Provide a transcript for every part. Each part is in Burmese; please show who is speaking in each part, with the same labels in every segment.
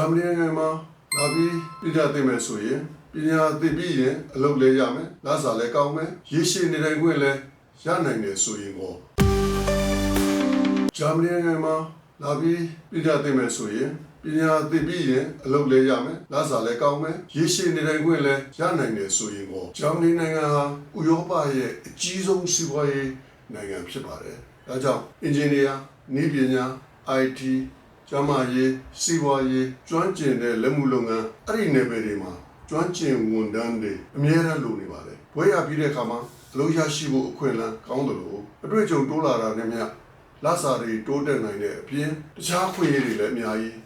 Speaker 1: ဂျာမနီနိုင်ငံမှာလာပြီးပြည်ကြသိမယ်ဆိုရင်ပညာသိပြီးရင်အလုပ်လဲရမယ်လစာလည်းကောင်းမယ်ရေရှည်နေထိုင်ခွင့်လည်းရနိုင်တယ်ဆိုရင်ကိုဂျာမနီနိုင်ငံမှာလာပြီးပြည်ကြသိမယ်ဆိုရင်ပညာသိပြီးရင်အလုပ်လဲရမယ်လစာလည်းကောင်းမယ်ရေရှည်နေထိုင်ခွင့်လည်းရနိုင်တယ်ဆိုရင်ကိုဂျာမနီနိုင်ငံဟာဥရောပရဲ့အကြီးဆုံးစီးပွားရေးနိုင်ငံဖြစ်ပါတယ်ဒါကြောင့်အင်ဂျင်နီယာနည်းပညာ IT ကျန်းမာရေးစီးပွားရေးကျွမ်းကျင်တဲ့လက်မှုလုပ်ငန်းအဲ့ဒီနယ်ပယ်တွေမှာကျွမ်းကျင်ဝန်ထမ်းတွေအများအားလိုနေပါတယ်ဘွဲရပြီးတဲ့အခါမှာအလုပ်ရရှိဖို့အခွင့်အလမ်းကောင်းတယ်လို့အတွေ့အကြုံတိုးလာတာနဲ့မျှလစာတွေတိုးတက်နိုင်တဲ့အပြင်တခြားခွင့်ရတွေလည်းအများကြီး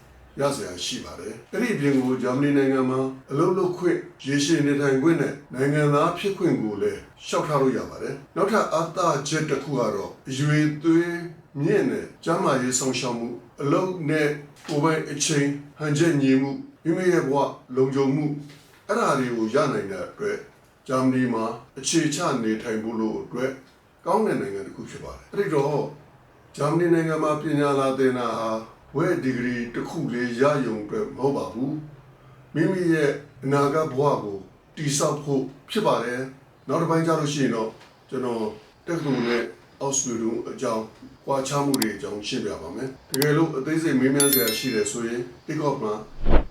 Speaker 1: ရစရာရှိပါတယ်အဲ့ဒီအပြင်ကိုဂျာမနီနိုင်ငံမှာအလုပ်လုပ်ခွင့်ရေရှည်နေထိုင်ခွင့်နဲ့နိုင်ငံသားဖြစ်ခွင့်ကိုလည်းလျှောက်ထားလို့ရပါတယ်နောက်ထပ်အသချက်တစ်ခုကတော့အရွယ်သွေးမြင့်တဲ့ကျန်းမာရေးဆောင်ရှောက်မှုအလုပ်နဲ့ကိုယ်ပိုင်အချိန်ဟန်ချက်ညီမှုမိမိရဲ့ဘဝလုံခြုံမှုအဲ့ဒါတွေကိုရနိုင်တဲ့အတွက်ဂျာမနီမှာအခြေချနေထိုင်ဖို့လို့အတွက်ကောင်းတဲ့နိုင်ငံတစ်ခုဖြစ်ပါတယ်အဲ့ဒီတော့ဂျာမနီနိုင်ငံမှာပညာလာသင်တာဟာဝဲဒီဂရီတစ်ခုလေးရယုံအတွက်မဟုတ်ပါဘူးမိမိရဲ့အနာဂတ်ဘဝကိုတည်ဆောက်ဖို့ဖြစ်ပါတယ်နောက်တစ်ပိုင်းကျလို့ရှိရင်တော့ကျွန်တော်တက်ကူနဲ့အောက်စပီဒူအကြောင်းကွာခြားမှုတွေအကြောင်းရှင်းပြပါမယ်တကယ်လို့အသေးစိတ်မေးမြန်းစရာရှိတယ်ဆိုရင် TikTok မှာ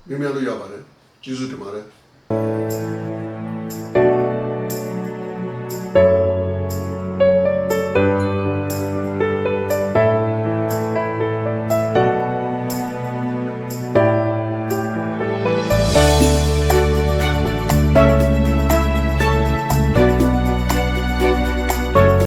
Speaker 1: မေးမြန်းလို့ရပါတယ်ကျေးဇူးတင်ပါတယ်